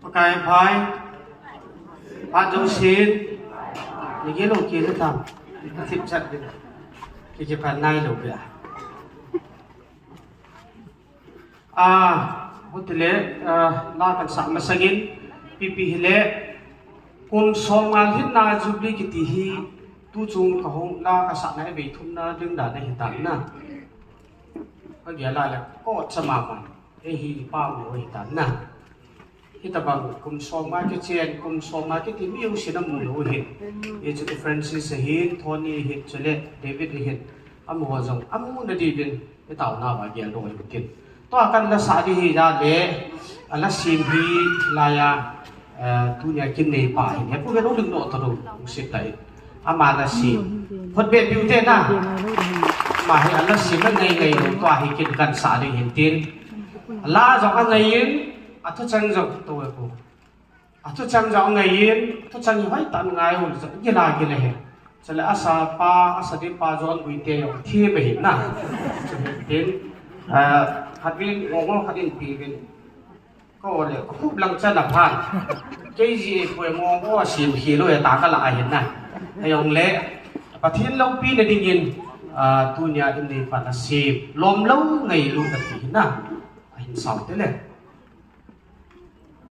ประกายพายพาจงศีลอย่างนี้ลูกกินหรือทำทิพย์ชัดเลยที่จะผ่านในลูกอ่ะพุทธเลลากันสามมาสักินปีเลกุมสองงานที่นาจุบลีกิติฮีตูจงเขาลากันสามในเวทุนนาดึงด่าในหิตันนะก็เดี๋ยวลาแล้วก็สมามันฮีป้าหัวหิตันนะที่ตะบังกุมสองมาที่เชียนกุมสองมาที่ที่มีอุศินมูลหูเห็นจุดเฟรนซิสเห็นโทนี่เห็นเจเลตเดวิดเห็นอามัวจงอามูนดีดินที่เต่าหน้าว่าเกี่ยวด้วยบุตรตัวกันละสาดีจาเล่ละสิมฮีลายาทุนยากินในป่าเนี่ยพวกเราดึงโนตรุสิไตอามาละสิพอดเบ็ดอยู่เท่น่ะมาให้ละสิมันไงตัวให้กินกันสาดีเห็นตีนลาจงอันไงยินอัตุจังจงตัวกูอัตุจังจงไงยินอัตุจังยังให้ตันไงหุ่นจะกินอะไรเลยจะเลยอาสาป้าอาสาดีป้าจวนวิเทียงที่ไปเห็นน่ะเห็นขัดวินงงขัดวินปีวินก็เลยคุบลังจะหลับผ่านเจ้าจีป่วยงงก็สิบกิโลตากละเห็นน่ะไอ้ยองเละปะทินเราปีนได้ยินตุนยาอินเดียปัตตานีลมเล่าไงลูกตะกี้น่ะเห็นสาวเท่าเลย